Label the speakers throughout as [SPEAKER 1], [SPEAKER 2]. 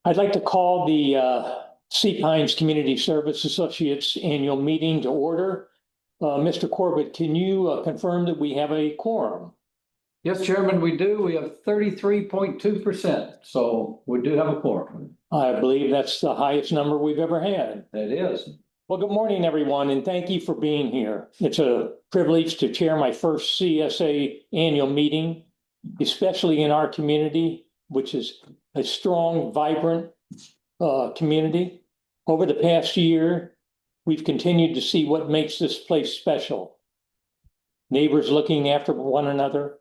[SPEAKER 1] I'd like to call the Sea Pines Community Service Associates Annual Meeting to order. Mr. Corbett, can you confirm that we have a quorum?
[SPEAKER 2] Yes, Chairman, we do. We have 33.2%, so we do have a quorum.
[SPEAKER 1] I believe that's the highest number we've ever had.
[SPEAKER 2] It is.
[SPEAKER 1] Well, good morning, everyone, and thank you for being here. It's a privilege to chair my first CSA annual meeting, especially in our community, which is a strong, vibrant community. Over the past year, we've continued to see what makes this place special. Neighbors looking after one another,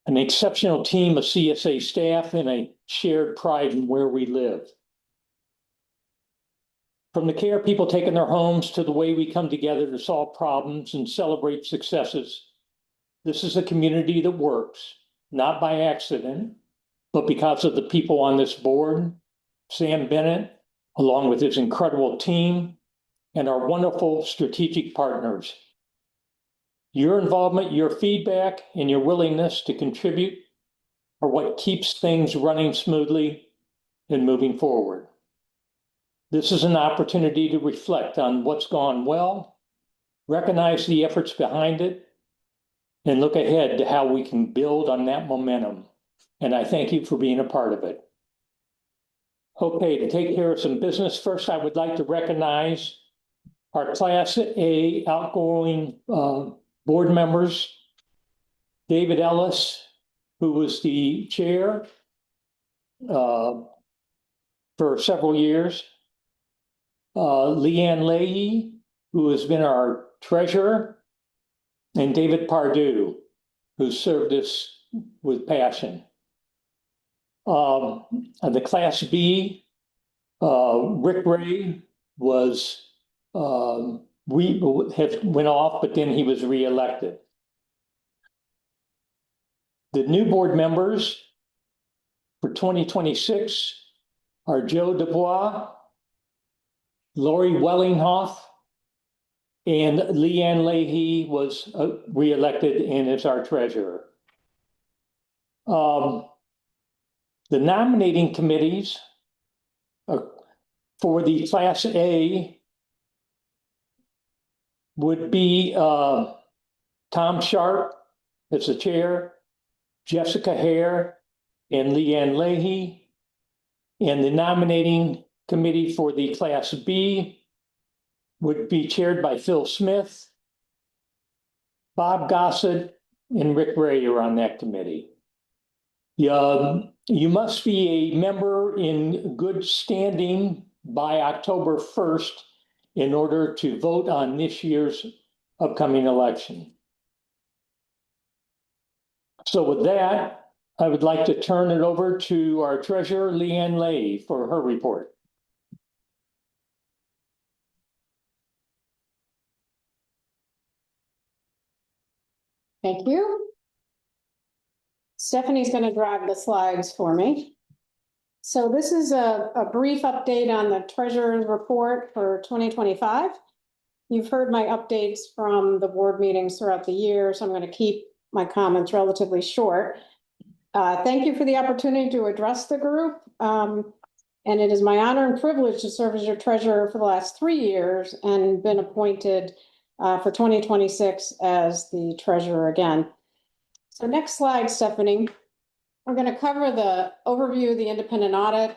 [SPEAKER 1] an exceptional team of CSA staff, and a shared pride in where we live. From the care of people take in their homes to the way we come together to solve problems and celebrate successes, this is a community that works, not by accident, but because of the people on this board, Sam Bennett, along with his incredible team, and our wonderful strategic partners. Your involvement, your feedback, and your willingness to contribute are what keeps things running smoothly and moving forward. This is an opportunity to reflect on what's gone well, recognize the efforts behind it, and look ahead to how we can build on that momentum. And I thank you for being a part of it. Okay, to take care of some business, first I would like to recognize our Class A outgoing board members, David Ellis, who was the chair for several years, Leanne Leahy, who has been our treasurer, and David Pardue, who served us with passion. The Class B, Rick Ray was went off, but then he was reelected. The new board members for 2026 are Joe Dubois, Lori Wellinghoff, and Leanne Leahy was reelected and is our treasurer. The nominating committees for the Class A would be Tom Sharp as the chair, Jessica Hare, and Leanne Leahy. And the nominating committee for the Class B would be chaired by Phil Smith, Bob Gossett, and Rick Ray are on that committee. You must be a member in good standing by October 1st in order to vote on this year's upcoming election. So with that, I would like to turn it over to our treasurer, Leanne Leahy, for her report.
[SPEAKER 3] Thank you. Stephanie's going to drag the slides for me. So this is a brief update on the treasurer's report for 2025. You've heard my updates from the board meetings throughout the year, so I'm going to keep my comments relatively short. Thank you for the opportunity to address the group. And it is my honor and privilege to serve as your treasurer for the last 3 years and been appointed for 2026 as the treasurer again. So next slide, Stephanie. We're going to cover the overview of the independent audit,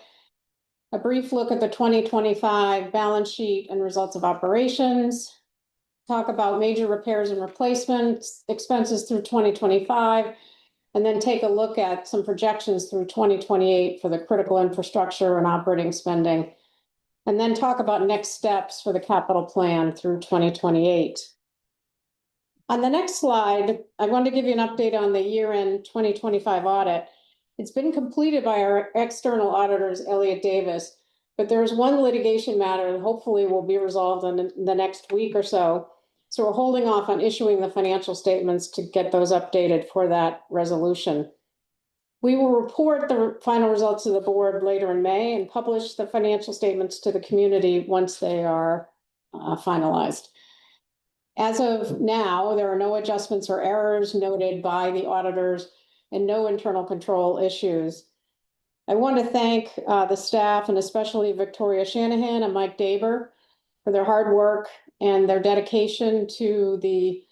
[SPEAKER 3] a brief look at the 2025 balance sheet and results of operations, talk about major repairs and replacements, expenses through 2025, and then take a look at some projections through 2028 for the critical infrastructure and operating spending, and then talk about next steps for the capital plan through 2028. On the next slide, I want to give you an update on the year-end 2025 audit. It's been completed by our external auditors, Elliott Davis, but there's one litigation matter that hopefully will be resolved in the next week or so. So we're holding off on issuing the financial statements to get those updated for that resolution. We will report the final results to the board later in May and publish the financial statements to the community once they are finalized. As of now, there are no adjustments or errors noted by the auditors and no internal control issues. I want to thank the staff and especially Victoria Shanahan and Mike Daber for their hard work and their dedication to the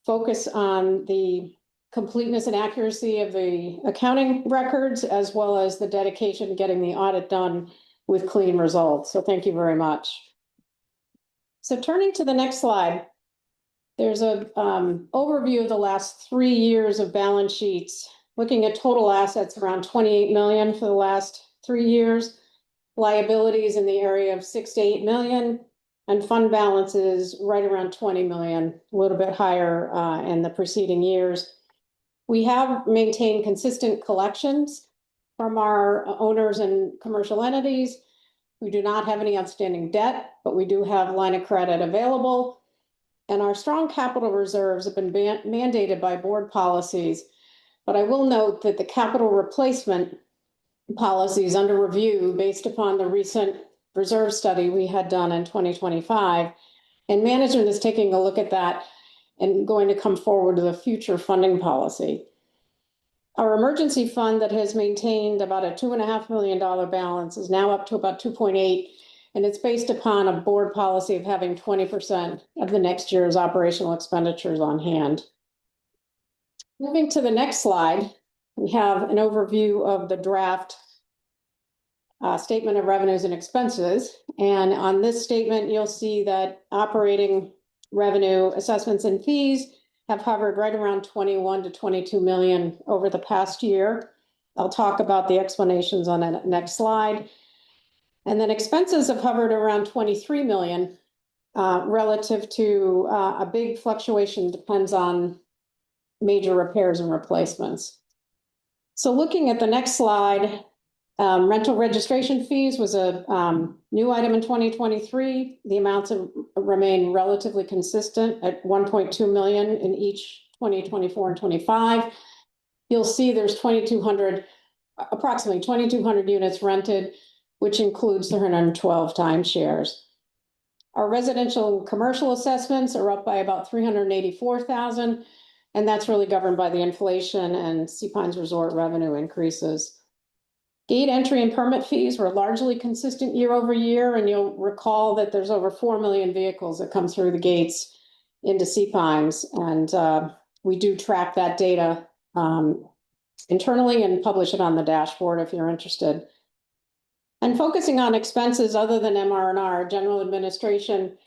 [SPEAKER 3] focus on the completeness and accuracy of the accounting records, as well as the dedication to getting the audit done with clean results. So thank you very much. So turning to the next slide, there's a overview of the last 3 years of balance sheets, looking at total assets around 28 million for the last 3 years, liabilities in the area of 6 to 8 million, and fund balances right around 20 million, a little bit higher in the preceding years. We have maintained consistent collections from our owners and commercial entities. We do not have any outstanding debt, but we do have line of credit available. And our strong capital reserves have been mandated by board policies. But I will note that the capital replacement policy is under review based upon the recent reserve study we had done in 2025. And management is taking a look at that and going to come forward with a future funding policy. Our emergency fund that has maintained about a $2.5 million balance is now up to about 2.8, and it's based upon a board policy of having 20% of the next year's operational expenditures on hand. Moving to the next slide, we have an overview of the draft statement of revenues and expenses. And on this statement, you'll see that operating revenue, assessments, and fees have hovered right around 21 to 22 million over the past year. I'll talk about the explanations on the next slide. And then expenses have hovered around 23 million relative to a big fluctuation, depends on major repairs and replacements. So looking at the next slide, rental registration fees was a new item in 2023. The amounts have remained relatively consistent at 1.2 million in each 2024 and 25. You'll see there's approximately 2,200 units rented, which includes 312 timeshares. Our residential and commercial assessments are up by about 384,000, and that's really governed by the inflation and Sea Pines Resort revenue increases. Gate entry and permit fees were largely consistent year over year, and you'll recall that there's over 4 million vehicles that come through the gates into Sea Pines, and we do track that data internally and publish it on the dashboard if you're interested. And focusing on expenses other than MR&R, general administration,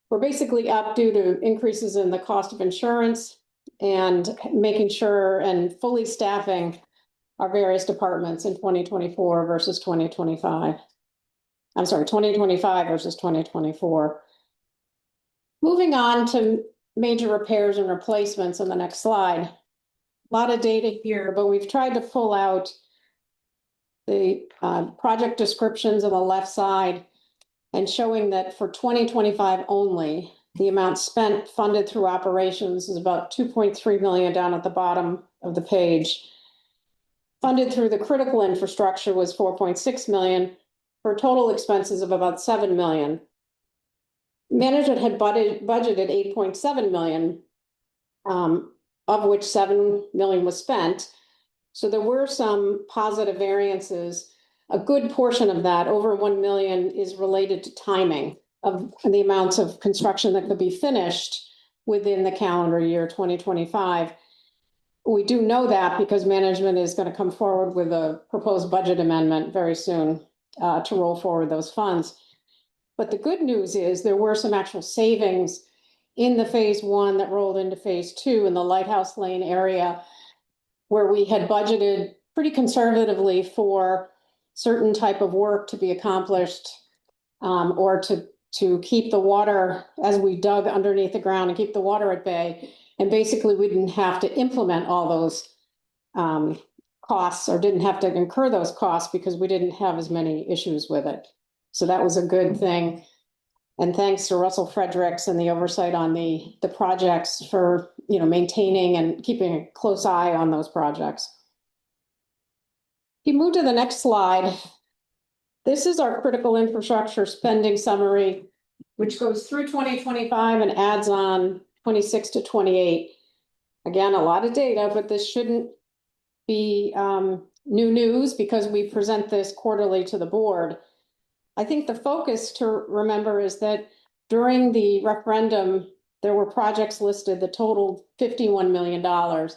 [SPEAKER 3] we're basically up due to increases in the cost of insurance and making sure and fully staffing our various departments in 2024 versus 2025. I'm sorry, 2025 versus 2024. Moving on to major repairs and replacements on the next slide. A lot of data here, but we've tried to pull out the project descriptions on the left side and showing that for 2025 only, the amount spent funded through operations is about 2.3 million down at the bottom of the page. Funded through the critical infrastructure was 4.6 million for total expenses of about 7 million. Management had budgeted 8.7 million, of which 7 million was spent. So there were some positive variances. A good portion of that, over 1 million, is related to timing of the amounts of construction that could be finished within the calendar year 2025. We do know that because management is going to come forward with a proposed budget amendment very soon to roll forward those funds. But the good news is there were some actual savings in the phase 1 that rolled into phase 2 in the Lighthouse Lane area, where we had budgeted pretty conservatively for certain type of work to be accomplished or to keep the water as we dug underneath the ground and keep the water at bay. And basically, we didn't have to implement all those costs or didn't have to incur those costs because we didn't have as many issues with it. So that was a good thing. And thanks to Russell Fredericks and the oversight on the projects for maintaining and keeping a close eye on those projects. If you move to the next slide, this is our critical infrastructure spending summary, which goes through 2025 and adds on 26 to 28. Again, a lot of data, but this shouldn't be new news because we present this quarterly to the board. I think the focus to remember is that during the referendum, there were projects listed that totaled $51 million.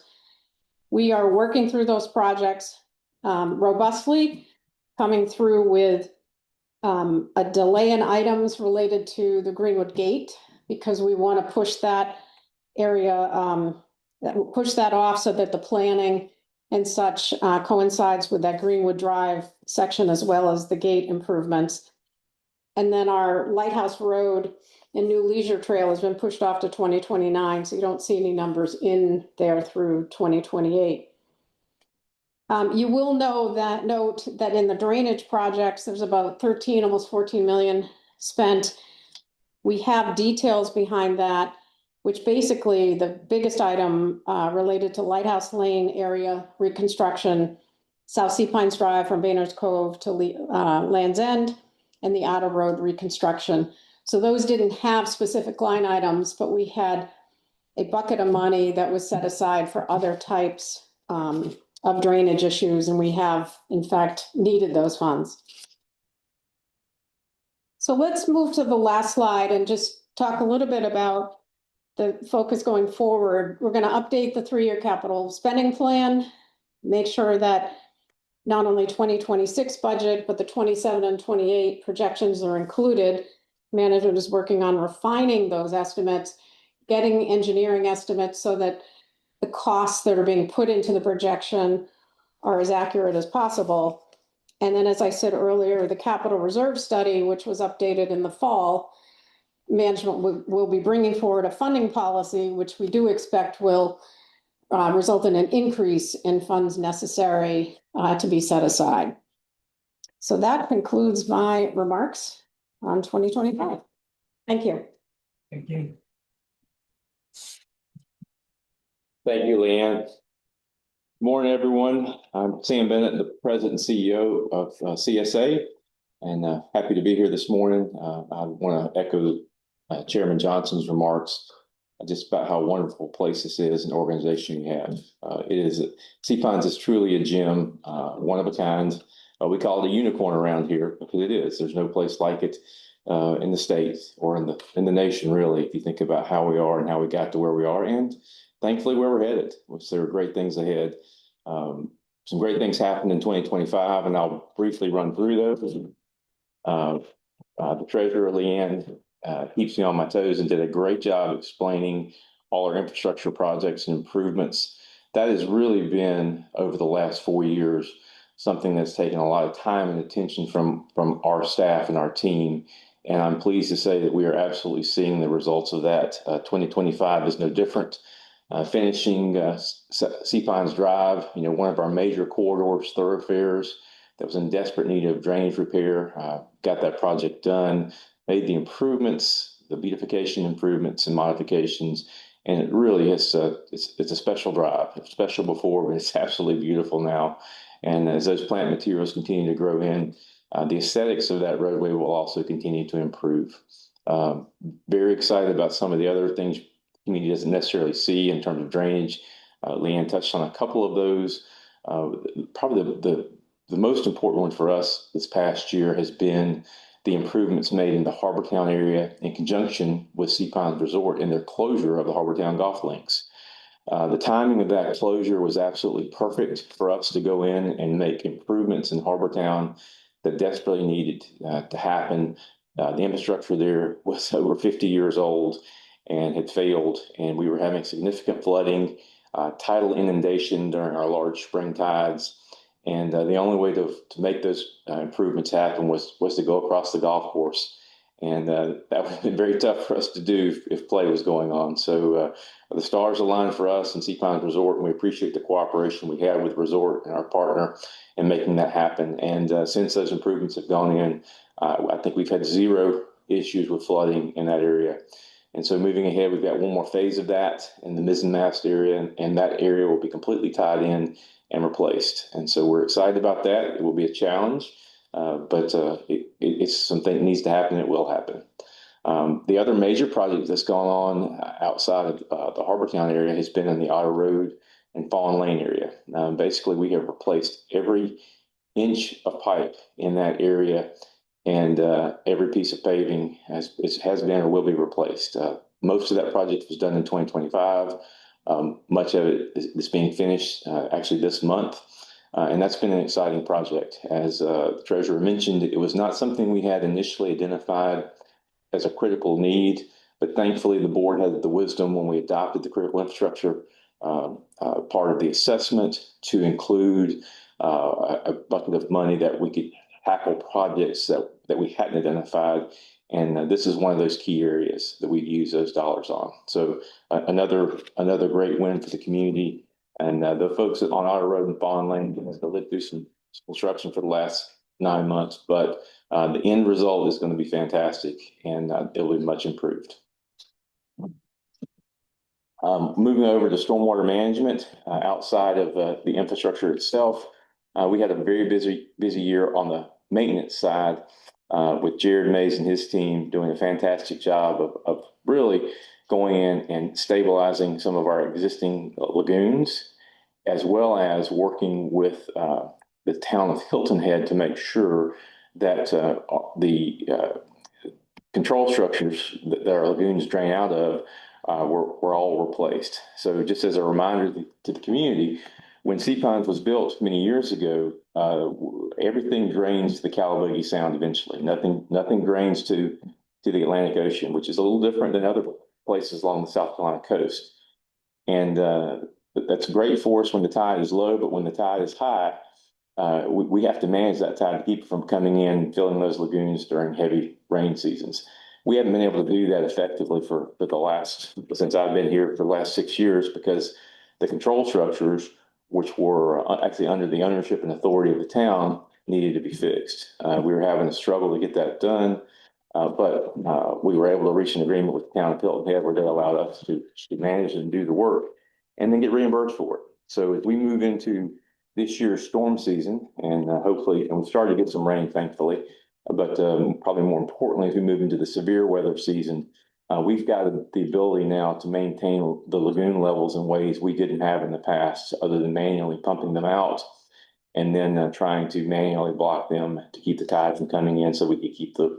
[SPEAKER 3] We are working through those projects robustly, coming through with a delay in items related to the Greenwood Gate because we want to push that area, push that off so that the planning and such coincides with that Greenwood Drive section as well as the gate improvements. And then our Lighthouse Road and new leisure trail has been pushed off to 2029, so you don't see any numbers in there through 2028. You will note that in the drainage projects, there's about 13, almost 14 million spent. We have details behind that, which basically the biggest item related to Lighthouse Lane area reconstruction, South Sea Pines Drive from Baynard's Cove to Land's End, and the Otter Road reconstruction. So those didn't have specific line items, but we had a bucket of money that was set aside for other types of drainage issues, and we have, in fact, needed those funds. So let's move to the last slide and just talk a little bit about the focus going forward. We're going to update the 3-year capital spending plan, make sure that not only 2026 budget, but the 27 and 28 projections are included. Management is working on refining those estimates, getting engineering estimates so that the costs that are being put into the projection are as accurate as possible. And then, as I said earlier, the capital reserve study, which was updated in the fall, management will be bringing forward a funding policy, which we do expect will result in an increase in funds necessary to be set aside. So that concludes my remarks on 2025. Thank you.
[SPEAKER 2] Thank you.
[SPEAKER 4] Thank you, Leanne. Morning, everyone. I'm Sam Bennett, the President and CEO of CSA, and happy to be here this morning. I want to echo Chairman Johnson's remarks just about how wonderful a place this is and organization you have. Sea Pines is truly a gem, one of a kind. We call it a unicorn around here because it is. There's no place like it in the state or in the nation, really, if you think about how we are and how we got to where we are, and thankfully where we're headed, which there are great things ahead. Some great things happened in 2025, and I'll briefly run through those. The treasurer, Leanne, keeps me on my toes and did a great job explaining all our infrastructure projects and improvements. That has really been, over the last 4 years, something that's taken a lot of time and attention from our staff and our team. And I'm pleased to say that we are absolutely seeing the results of that. 2025 is no different. Finishing Sea Pines Drive, one of our major corridors, thoroughfares, that was in desperate need of drainage repair. Got that project done, made the improvements, the beautification improvements and modifications, and it really is it's a special drive. It was special before, but it's absolutely beautiful now. And as those plant materials continue to grow in, the aesthetics of that roadway will also continue to improve. Very excited about some of the other things the community doesn't necessarily see in terms of drainage. Leanne touched on a couple of those. Probably the most important one for us this past year has been the improvements made in the Harbortown area in conjunction with Sea Pines Resort and their closure of the Harbortown golf links. The timing of that closure was absolutely perfect for us to go in and make improvements in Harbortown that desperately needed to happen. The infrastructure there was over 50 years old and had failed, and we were having significant flooding, tidal inundation during our large spring tides. And the only way to make those improvements happen was to go across the golf course. And that would have been very tough for us to do if play was going on. So the stars aligned for us in Sea Pines Resort, and we appreciate the cooperation we had with the resort and our partner in making that happen. And since those improvements have gone in, I think we've had zero issues with flooding in that area. And so moving ahead, we've got one more phase of that in the mizzen mast area, and that area will be completely tied in and replaced. And so we're excited about that. It will be a challenge, but it's something that needs to happen. It will happen. The other major project that's gone on outside of the Harbortown area has been in the Otter Road and Fawn Lane area. Basically, we have replaced every inch of pipe in that area, and every piece of paving has been or will be replaced. Most of that project was done in 2025. Much of it is being finished actually this month. And that's been an exciting project. As the treasurer mentioned, it was not something we had initially identified as a critical need, but thankfully the board had the wisdom when we adopted the critical infrastructure part of the assessment to include a bucket of money that we could tackle projects that we hadn't identified. And this is one of those key areas that we use those dollars on. So another great win for the community. And the folks on Otter Road and Fawn Lane lived through some construction for the last 9 months, but the end result is going to be fantastic, and it'll be much improved. Moving over to stormwater management, outside of the infrastructure itself, we had a very busy year on the maintenance side with Jared Mays and his team doing a fantastic job of really going in and stabilizing some of our existing lagoons, as well as working with the town of Hilton Head to make sure that the control structures that our lagoons drain out of were all replaced. So just as a reminder to the community, when Sea Pines was built many years ago, everything drains to the Calabogie Sound eventually. Nothing drains to the Atlantic Ocean, which is a little different than other places along the South Carolina coast. And that's great for us when the tide is low, but when the tide is high, we have to manage that tide to keep it from coming in and filling those lagoons during heavy rain seasons. We haven't been able to do that effectively since I've been here for the last 6 years, because the control structures, which were actually under the ownership and authority of the town, needed to be fixed. We were having a struggle to get that done, but we were able to reach an agreement with the town of Hilton Head where they allowed us to manage and do the work and then get reimbursed for it. So as we move into this year's storm season, and hopefully, and we started to get some rain, thankfully, but probably more importantly, as we move into the severe weather season, we've got the ability now to maintain the lagoon levels in ways we didn't have in the past, other than manually pumping them out and then trying to manually block them to keep the tide from coming in, so we can keep the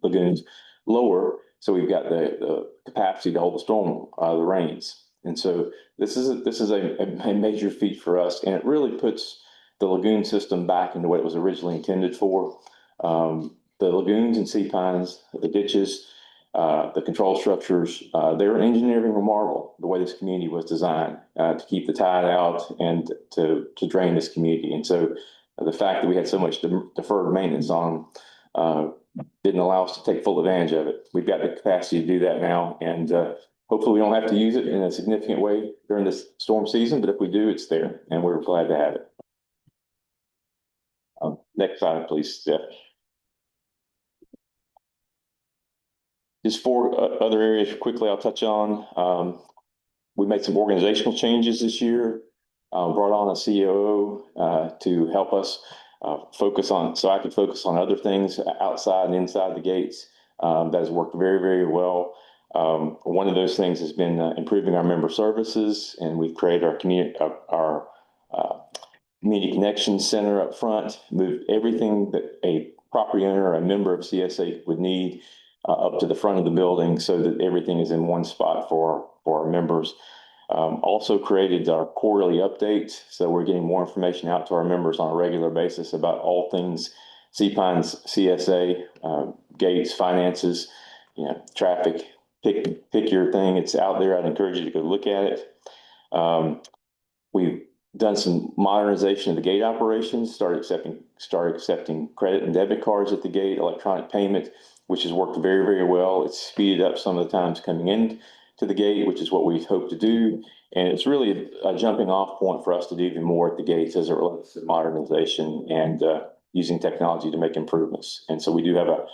[SPEAKER 4] lagoons lower, so we've got the capacity to hold the rains. And so this is a major feat for us, and it really puts the lagoon system back into what it was originally intended for. The lagoons and Sea Pines, the ditches, the control structures, they were engineering remarkable, the way this community was designed to keep the tide out and to drain this community. And so the fact that we had so much deferred maintenance on didn't allow us to take full advantage of it. We've got the capacity to do that now, and hopefully we don't have to use it in a significant way during this storm season, but if we do, it's there, and we're glad to have it. Next slide, please, Steph. Just 4 other areas quickly I'll touch on. We made some organizational changes this year, brought on a COO to help us so I could focus on other things outside and inside the gates. That has worked very, very well. One of those things has been improving our member services, and we've created our community connection center up front, moved everything that a property owner or a member of CSA would need up to the front of the building, so that everything is in one spot for our members. Also created our quarterly updates, so we're getting more information out to our members on a regular basis about all things Sea Pines, CSA, gates, finances, traffic. Pick your thing. It's out there. I'd encourage you to go look at it. We've done some modernization of the gate operations, started accepting credit and debit cards at the gate, electronic payment, which has worked very, very well. It's speeded up some of the times coming in to the gate, which is what we hope to do. And it's really a jumping off point for us to do even more at the gates as it relates to modernization and using technology to make improvements. And so we do have a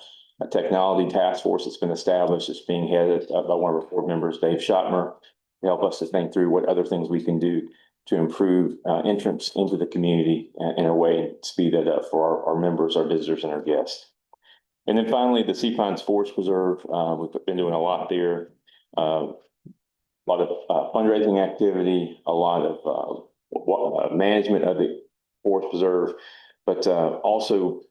[SPEAKER 4] technology task force that's been established. It's being headed by one of our board members, Dave Schottmer, to help us to think through what other things we can do to improve entrance into the community in a way and speed that up for our members, our visitors, and our guests. And then finally, the Sea Pines Forest Preserve. We've been doing a lot there. a lot of fundraising activity, a lot of management of the forest preserve, but also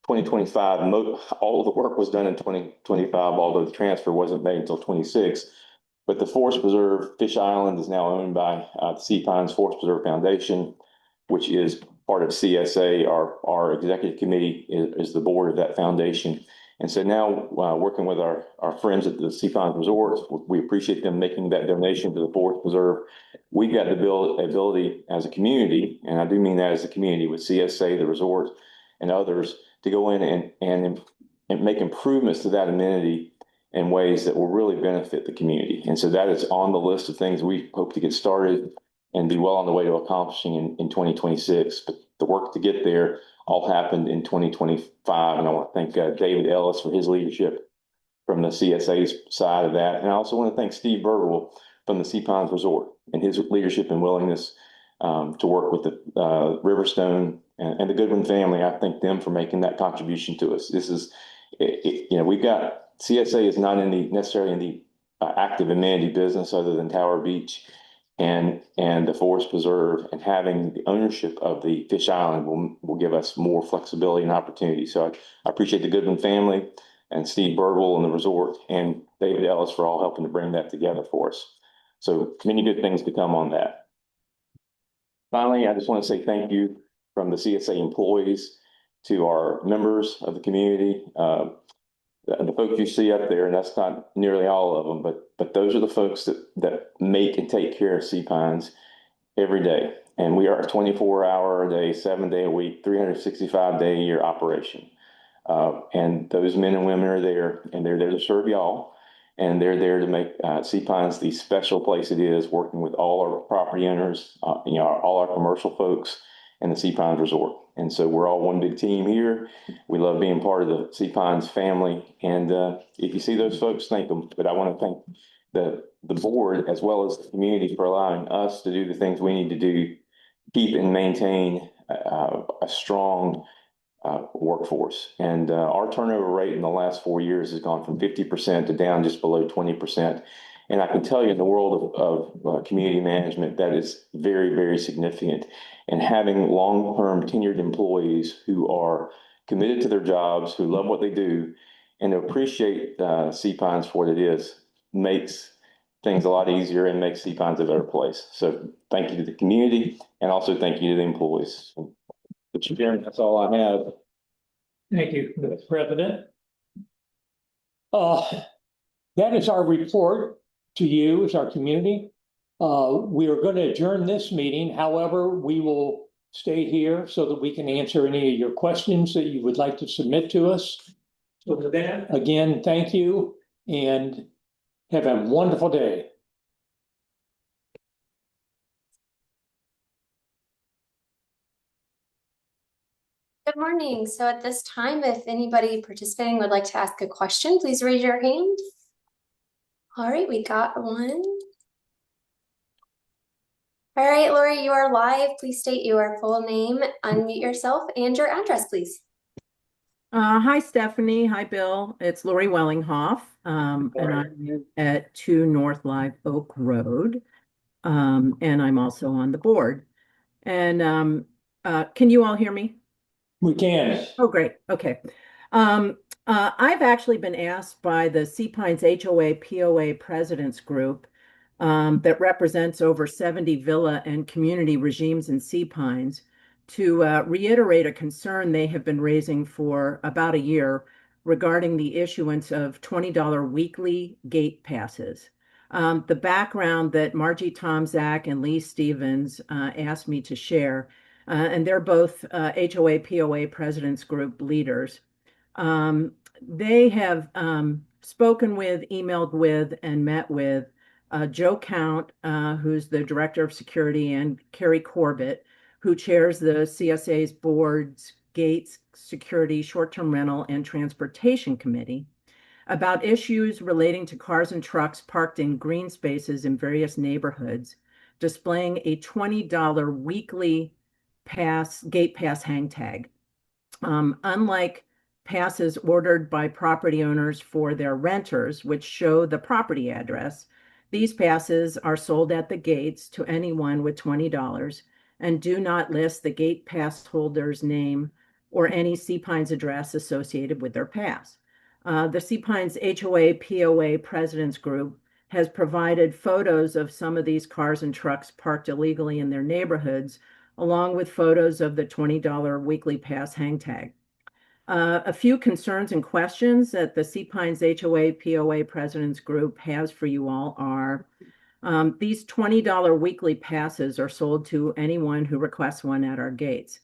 [SPEAKER 4] 2025, all of the work was done in 2025, although the transfer wasn't made until 26. But the Forest Preserve Fish Island is now owned by the Sea Pines Forest Preserve Foundation, which is part of CSA. Our executive committee is the board of that foundation. And so now, working with our friends at the Sea Pines Resort, we appreciate them making that donation to the Forest Preserve. We've got the ability as a community, and I do mean that as a community, with CSA, the resort, and others, to go in and make improvements to that amenity in ways that will really benefit the community. And so that is on the list of things we hope to get started and be well on the way to accomplishing in 2026. But the work to get there all happened in 2025. And I want to thank David Ellis for his leadership from the CSA's side of that. And I also want to thank Steve Burwell from the Sea Pines Resort and his leadership and willingness to work with the Riverstone and the Goodwin family. I thank them for making that contribution to us. This is, we've got CSA is not necessarily in the active amenity business other than Tower Beach and the Forest Preserve, and having the ownership of the Fish Island will give us more flexibility and opportunity. So I appreciate the Goodwin family and Steve Birdwell and the resort and David Ellis for all helping to bring that together for us. So many good things to come on that. Finally, I just want to say thank you from the CSA employees to our members of the community. The folks you see up there, and that's not nearly all of them, but those are the folks that make and take care of Sea Pines every day. And we are a 24-hour a day, 7-day a week, 365-day a year operation. And those men and women are there, and they're there to serve y'all. And they're there to make Sea Pines the special place it is, working with all our property owners, all our commercial folks, and the Sea Pines Resort. And so we're all one big team here. We love being part of the Sea Pines family. And if you see those folks, thank them. But I want to thank the board as well as the community for allowing us to do the things we need to do, keep and maintain a strong workforce. And our turnover rate in the last 4 years has gone from 50% to down just below 20%. And I can tell you, in the world of community management, that is very, very significant. And having long-term tenured employees who are committed to their jobs, who love what they do, and appreciate Sea Pines for what it is, makes things a lot easier and makes Sea Pines a better place. So thank you to the community, and also thank you to the employees. Mr. Chairman, that's all I have.
[SPEAKER 1] Thank you, Mr. President. That is our report to you as our community. We are going to adjourn this meeting. However, we will stay here so that we can answer any of your questions that you would like to submit to us. So with that, again, thank you and have a wonderful day.
[SPEAKER 5] Good morning. So at this time, if anybody participating would like to ask a question, please raise your hand. All right, we got one. All right, Lori, you are live. Please state your full name, unmute yourself, and your address, please.
[SPEAKER 6] Hi, Stephanie. Hi, Bill. It's Lori Wellinghoff, and I live at 2 North Live Oak Road, and I'm also on the board. And can you all hear me?
[SPEAKER 1] We can.
[SPEAKER 6] Oh, great. Okay. I've actually been asked by the Sea Pines HOA POA Presidents Group that represents over 70 villa and community regimes in Sea Pines to reiterate a concern they have been raising for about a year regarding the issuance of $20 weekly gate passes. The background that Margie Tomzak and Lee Stevens asked me to share, and they're both HOA POA Presidents Group leaders. They have spoken with, emailed with, and met with Joe Count, who's the Director of Security, and Carrie Corbett, who chairs the CSA's board's Gates, Security, Short-Term Rental, and Transportation Committee, about issues relating to cars and trucks parked in green spaces in various neighborhoods, displaying a $20 weekly gate pass hang tag. Unlike passes ordered by property owners for their renters, which show the property address, These passes are sold at the gates to anyone with $20 and do not list the gate pass holder's name or any Sea Pines address associated with their pass. The Sea Pines HOA POA President's Group has provided photos of some of these cars and trucks parked illegally in their neighborhoods, along with photos of the $20 weekly pass hang tag. A few concerns and questions that the Sea Pines HOA POA President's Group has for you all are these $20 weekly passes are sold to anyone who requests one at our gates.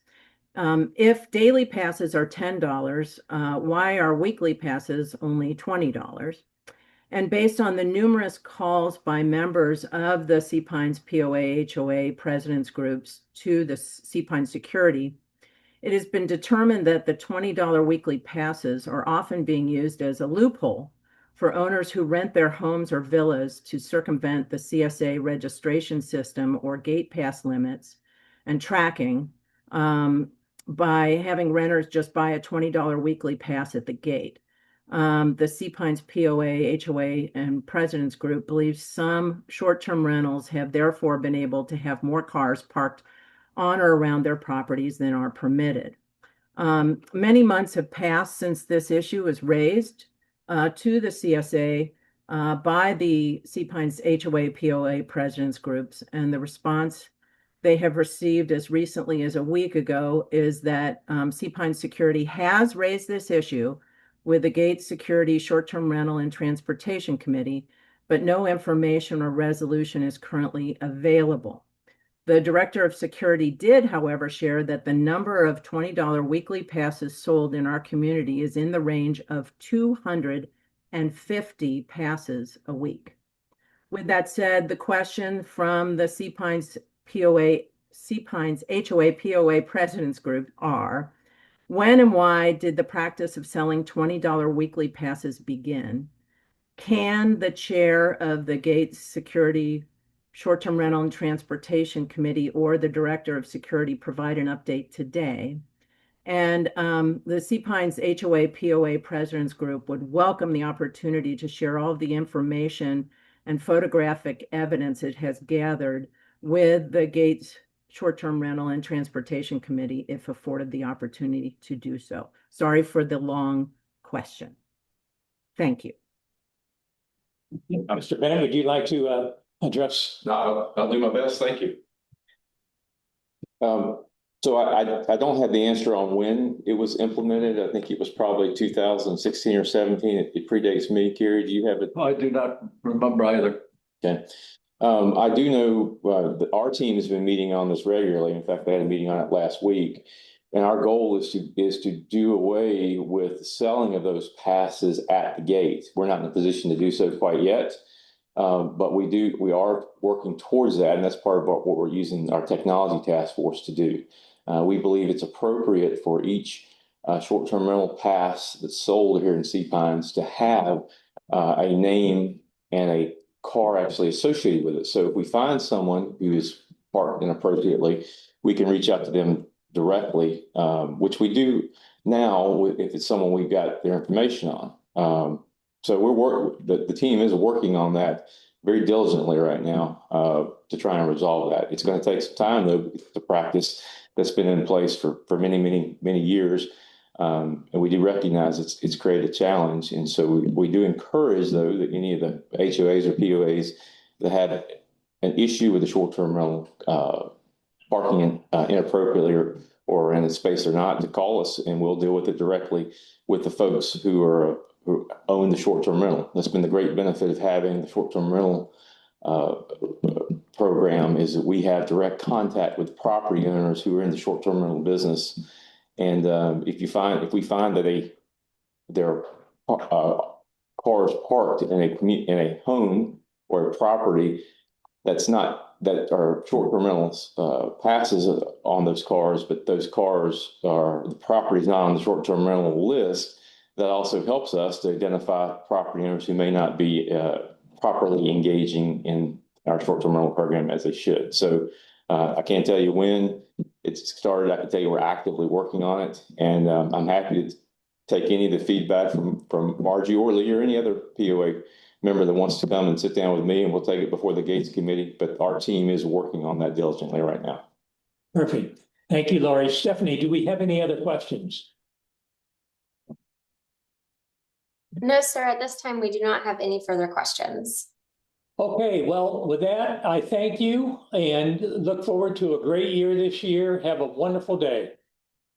[SPEAKER 6] If daily passes are $10, why are weekly passes only $20? And based on the numerous calls by members of the Sea Pines POA HOA President's Groups to the Sea Pines Security, it has been determined that the $20 weekly passes are often being used as a loophole for owners who rent their homes or villas to circumvent the CSA registration system or gate pass limits and tracking by having renters just buy a $20 weekly pass at the gate. The Sea Pines POA, HOA, and President's Group believes some short-term rentals have therefore been able to have more cars parked on or around their properties than are permitted. Many months have passed since this issue was raised to the CSA by the Sea Pines HOA POA President's Groups, and the response they have received as recently as a week ago is that Sea Pines Security has raised this issue with the Gates Security Short-Term Rental and Transportation Committee, but no information or resolution is currently available. The Director of Security did, however, share that the number of $20 weekly passes sold in our community is in the range of 250 passes a week. With that said, the question from the Sea Pines HOA POA President's Group are, when and why did the practice of selling $20 weekly passes begin? Can the chair of the Gates Security Short-Term Rental and Transportation Committee or the Director of Security provide an update today? And the Sea Pines HOA POA President's Group would welcome the opportunity to share all of the information and photographic evidence it has gathered with the Gates Short-Term Rental and Transportation Committee if afforded the opportunity to do so. Sorry for the long question. Thank you.
[SPEAKER 1] Mr. Bennett, would you like to address?
[SPEAKER 4] No, I'll do my best. Thank you. So I don't have the answer on when it was implemented. I think it was probably 2016 or 17. It predates me. Carrie, do you have it?
[SPEAKER 2] I do not remember either.
[SPEAKER 4] Okay. I do know that our team has been meeting on this regularly. In fact, they had a meeting on it last week. And our goal is to do away with the selling of those passes at the gate. We're not in a position to do so quite yet, but we are working towards that, and that's part of what we're using our technology task force to do. We believe it's appropriate for each short-term rental pass that's sold here in Sea Pines to have a name and a car actually associated with it. So if we find someone who is parked inappropriately, we can reach out to them directly, which we do now if it's someone we've got their information on. So the team is working on that very diligently right now to try and resolve that. It's going to take some time though, the practice that's been in place for many years. And we do recognize it's created a challenge. And so we do encourage though that any of the HOAs or POAs that have an issue with the short-term rental parking inappropriately or in a space or not to call us, and we'll deal with it directly with the folks who own the short-term rental. That's been the great benefit of having the short-term rental program is that we have direct contact with property owners who are in the short-term rental business. And if we find that there are cars parked in a home or a property that are short-term rentals passes on those cars, but those cars the property's not on the short-term rental list, that also helps us to identify property owners who may not be properly engaging in our short-term rental program as they should. So I can't tell you when it's started. I can tell you we're actively working on it, and I'm happy to take any of the feedback from Margie or Lee or any other POA member that wants to come and sit down with me, and we'll take it before the Gates Committee, but our team is working on that diligently right now.
[SPEAKER 1] Perfect. Thank you, Laurie. Stephanie, do we have any other questions?
[SPEAKER 5] No, sir, at this time, we do not have any further questions.
[SPEAKER 1] Okay, well, with that, I thank you and look forward to a great year this year. Have a wonderful day.